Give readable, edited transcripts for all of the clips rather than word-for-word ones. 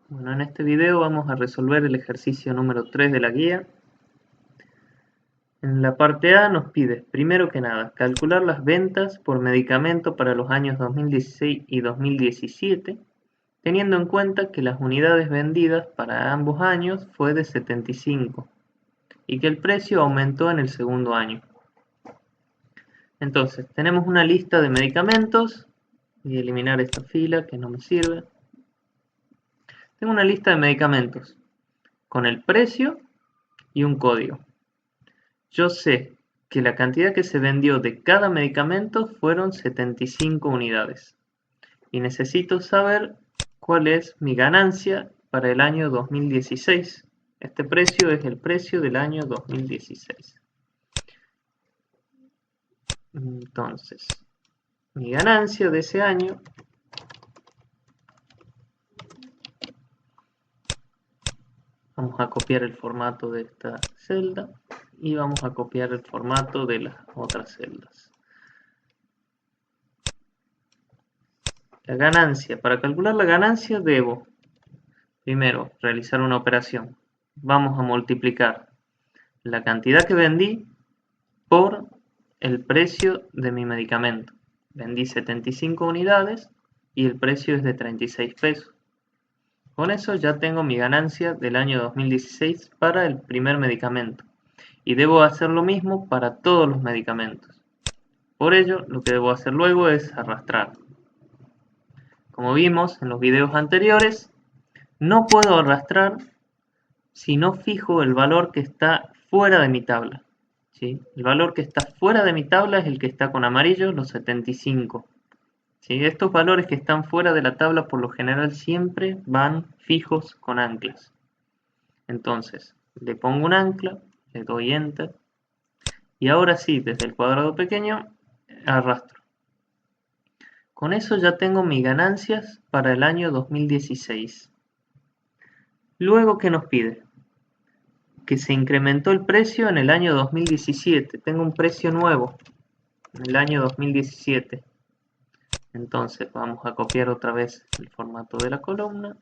Bueno, en este video vamos a resolver el ejercicio número 3 de la guía. En la parte A nos pide, primero que nada, calcular las ventas por medicamento para los años 2016 y 2017, teniendo en cuenta que las unidades vendidas para ambos años fue de 75 y que el precio aumentó en el segundo año. Entonces, tenemos una lista de medicamentos. Voy a eliminar esta fila que no me sirve. Tengo una lista de medicamentos con el precio y un código. Yo sé que la cantidad que se vendió de cada medicamento fueron 75 unidades y necesito saber cuál es mi ganancia para el año 2016. Este precio es el precio del año 2016. Entonces, mi ganancia de ese año vamos a copiar el formato de esta celda y vamos a copiar el formato de las otras celdas. La ganancia. Para calcular la ganancia debo, primero, realizar una operación. Vamos a multiplicar la cantidad que vendí por el precio de mi medicamento. Vendí 75 unidades y el precio es de 36 pesos. Con eso ya tengo mi ganancia del año 2016 para el primer medicamento. Y debo hacer lo mismo para todos los medicamentos. Por ello, lo que debo hacer luego es arrastrar. Como vimos en los videos anteriores, no puedo arrastrar si no fijo el valor que está fuera de mi tabla. ¿Sí? El valor que está fuera de mi tabla es el que está con amarillo, los 75. ¿Sí? Estos valores que están fuera de la tabla por lo general siempre van fijos con anclas. Entonces, le pongo un ancla, le doy Enter, y ahora sí, desde el cuadrado pequeño, arrastro. Con eso ya tengo mis ganancias para el año 2016. Luego, ¿qué nos pide? Que se incrementó el precio en el año 2017. Tengo un precio nuevo en el año 2017. Entonces vamos a copiar otra vez el formato de la columna.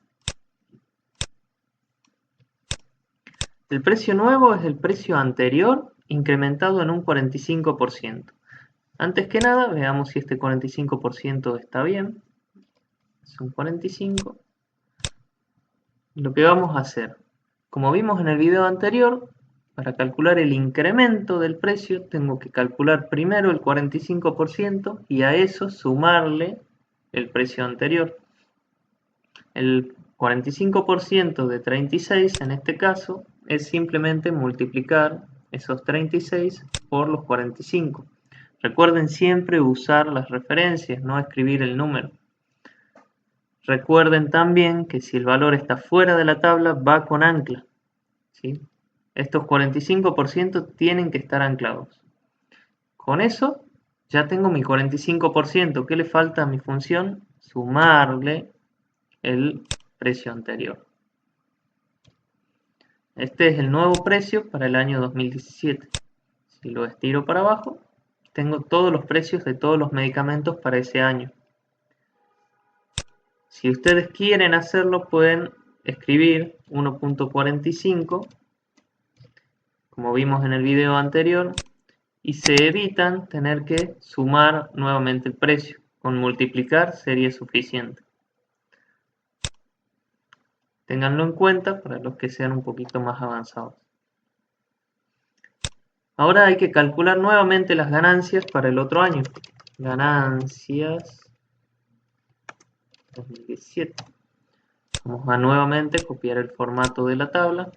El precio nuevo es el precio anterior incrementado en un 45%. Antes que nada, veamos si este 45% está bien. Es un 45%. Lo que vamos a hacer, como vimos en el video anterior, para calcular el incremento del precio tengo que calcular primero el 45% y a eso sumarle el precio anterior. El 45% de 36 en este caso es simplemente multiplicar esos 36 por los 45. Recuerden siempre usar las referencias, no escribir el número. Recuerden también que si el valor está fuera de la tabla va con ancla. ¿Sí? Estos 45% tienen que estar anclados. Con eso ya tengo mi 45%. ¿Qué le falta a mi función? Sumarle el precio anterior. Este es el nuevo precio para el año 2017. Si lo estiro para abajo, tengo todos los precios de todos los medicamentos para ese año. Si ustedes quieren hacerlo, pueden escribir 1.45, como vimos en el video anterior, y se evitan tener que sumar nuevamente el precio. Con multiplicar sería suficiente. Ténganlo en cuenta para los que sean un poquito más avanzados. Ahora hay que calcular nuevamente las ganancias para el otro año. Ganancias 2017. Vamos a nuevamente copiar el formato de la tabla.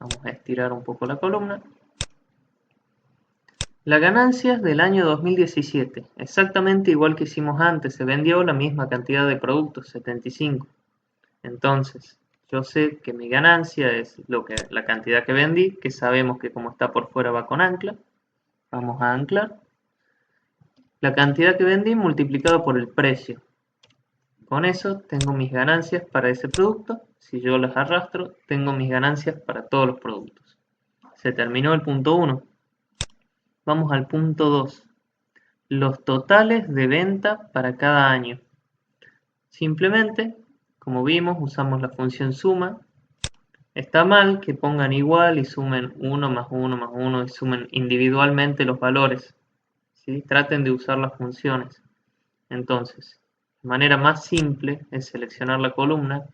Vamos a estirar un poco la columna. Las ganancias del año 2017, exactamente igual que hicimos antes, se vendió la misma cantidad de productos, 75. Entonces, yo sé que mi ganancia es la cantidad que vendí, que sabemos que como está por fuera va con ancla. Vamos a anclar. La cantidad que vendí multiplicado por el precio. Con eso tengo mis ganancias para ese producto. Si yo las arrastro, tengo mis ganancias para todos los productos. Se terminó el punto 1. Vamos al punto 2. los totales de venta para cada año. Simplemente, como vimos, usamos la función suma. Está mal que pongan igual y sumen 1 más 1 más 1 y sumen individualmente los valores, ¿sí? Traten de usar las funciones. Entonces, de manera más simple es seleccionar la columna.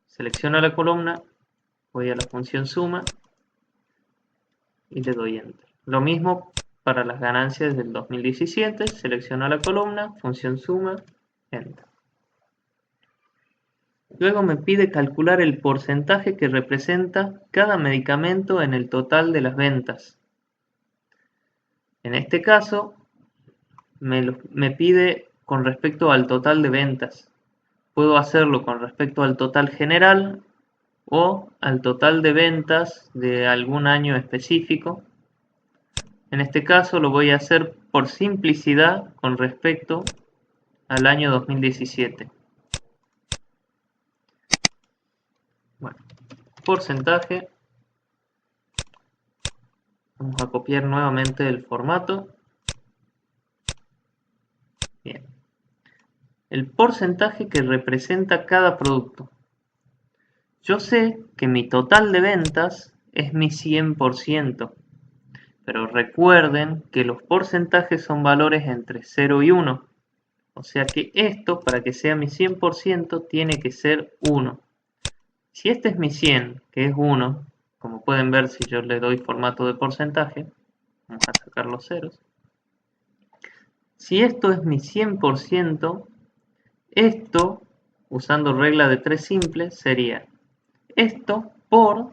Selecciono la columna, voy a la función suma y le doy Enter. Lo mismo para las ganancias del 2017, selecciono la columna, función suma, Enter. Luego me pide calcular el porcentaje que representa cada medicamento en el total de las ventas. En este caso, me pide con respecto al total de ventas. Puedo hacerlo con respecto al total general o al total de ventas de algún año específico. En este caso lo voy a hacer por simplicidad con respecto al año 2017. Bueno, porcentaje. Vamos a copiar nuevamente el formato. Bien. El porcentaje que representa cada producto. Yo sé que mi total de ventas es mi 100%, pero recuerden que los porcentajes son valores entre 0 y 1. O sea que esto, para que sea mi 100%, tiene que ser 1. Si este es mi 100, que es 1, como pueden ver si yo le doy formato de porcentaje, vamos a sacar los ceros. Si esto es mi 100%, esto, usando regla de 3 simple, sería esto por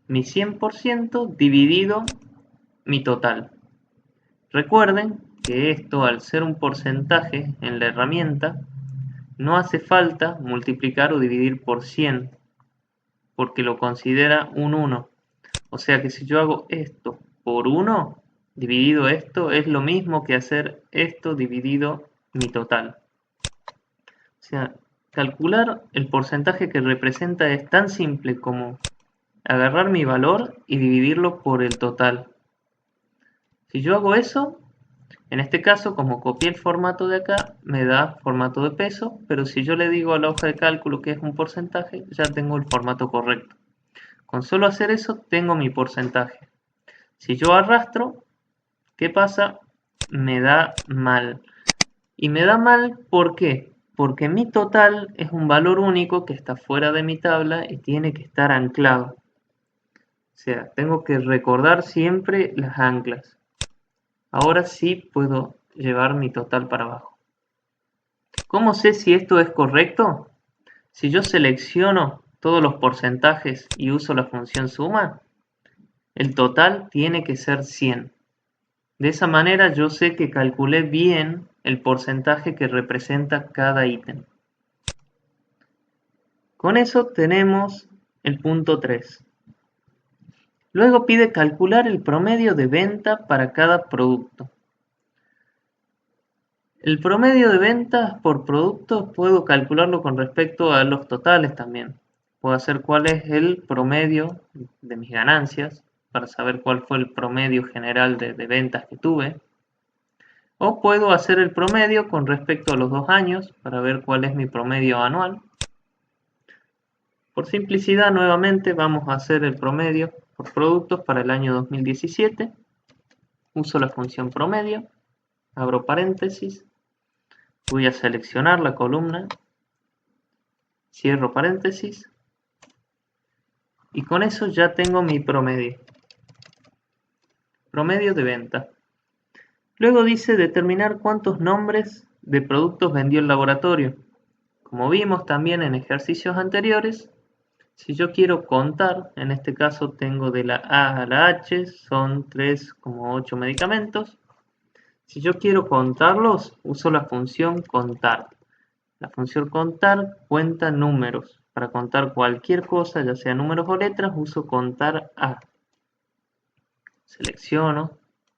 mi 100% dividido mi total. Recuerden que esto, al ser un porcentaje en la herramienta, no hace falta multiplicar o dividir por 100, porque lo considera un 1. O sea que si yo hago esto por 1, dividido esto, es lo mismo que hacer esto dividido mi total. O sea, calcular el porcentaje que representa es tan simple como agarrar mi valor y dividirlo por el total. Si yo hago eso, en este caso, como copié el formato de acá, me da formato de peso, pero si yo le digo a la hoja de cálculo que es un porcentaje, ya tengo el formato correcto. Con solo hacer eso, tengo mi porcentaje. Si yo arrastro, ¿qué pasa? Me da mal. Y me da mal, ¿por qué? Porque mi total es un valor único que está fuera de mi tabla y tiene que estar anclado. O sea, tengo que recordar siempre las anclas. Ahora sí puedo llevar mi total para abajo. ¿Cómo sé si esto es correcto? Si yo selecciono todos los porcentajes y uso la función suma, el total tiene que ser 100. De esa manera yo sé que calculé bien el porcentaje que representa cada ítem. Con eso tenemos el punto 3. Luego pide calcular el promedio de venta para cada producto. El promedio de ventas por producto puedo calcularlo con respecto a los totales también. Puedo hacer cuál es el promedio de mis ganancias para saber cuál fue el promedio general de ventas que tuve. O puedo hacer el promedio con respecto a los 2 años para ver cuál es mi promedio anual. Por simplicidad, nuevamente vamos a hacer el promedio por productos para el año 2017. Uso la función promedio, abro paréntesis, voy a seleccionar la columna, cierro paréntesis y con eso ya tengo mi promedio. Promedio de venta. Luego dice determinar cuántos nombres de productos vendió el laboratorio. Como vimos también en ejercicios anteriores, si yo quiero contar, en este caso tengo de la A a la H, son 3,8 medicamentos. Si yo quiero contarlos, uso la función contar. La función contar cuenta números. Para contar cualquier cosa, ya sea números o letras, uso contar A. Selecciono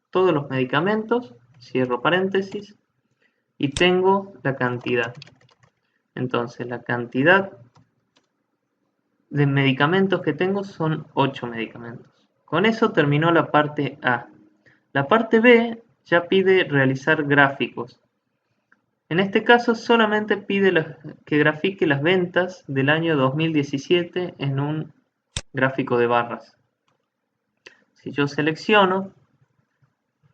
todos los medicamentos, cierro paréntesis y tengo la cantidad. Entonces la cantidad de medicamentos que tengo son 8 medicamentos. Con eso terminó la parte A. La parte B ya pide realizar gráficos. En este caso solamente pide que grafique las ventas del año 2017 en un gráfico de barras. Si yo selecciono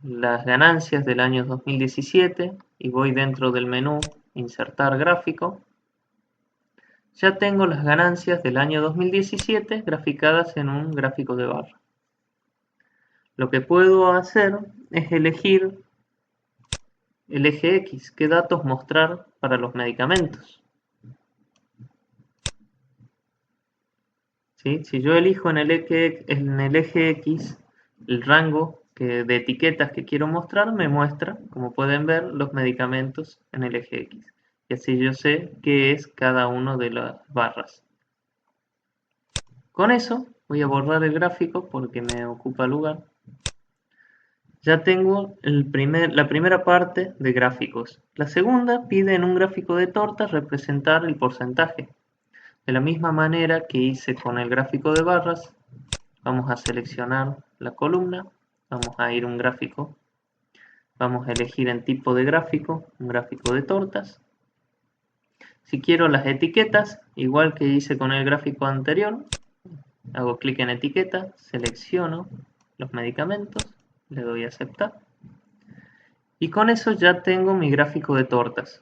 las ganancias del año 2017 y voy dentro del menú insertar gráfico, ya tengo las ganancias del año 2017 graficadas en un gráfico de barra. Lo que puedo hacer es elegir el eje X, qué datos mostrar para los medicamentos. ¿Sí? Si yo elijo en el eje X el rango de etiquetas que quiero mostrar, me muestra, como pueden ver, los medicamentos en el eje X. Y así yo sé qué es cada uno de las barras. Con eso voy a borrar el gráfico porque me ocupa lugar. Ya tengo la primera parte de gráficos. La segunda pide en un gráfico de tortas representar el porcentaje. De la misma manera que hice con el gráfico de barras, vamos a seleccionar la columna, vamos a ir a un gráfico, vamos a elegir en tipo de gráfico, un gráfico de tortas. Si quiero las etiquetas, igual que hice con el gráfico anterior, hago clic en etiqueta, selecciono los medicamentos, le doy a aceptar. Y con eso ya tengo mi gráfico de tortas.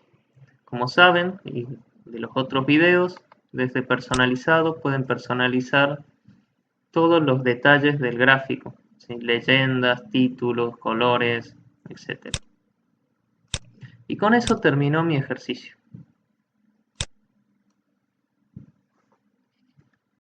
Como saben, y de los otros videos, desde personalizado pueden personalizar todos los detalles del gráfico, ¿sí? Leyendas, títulos, colores, etc. Y con eso terminó mi ejercicio.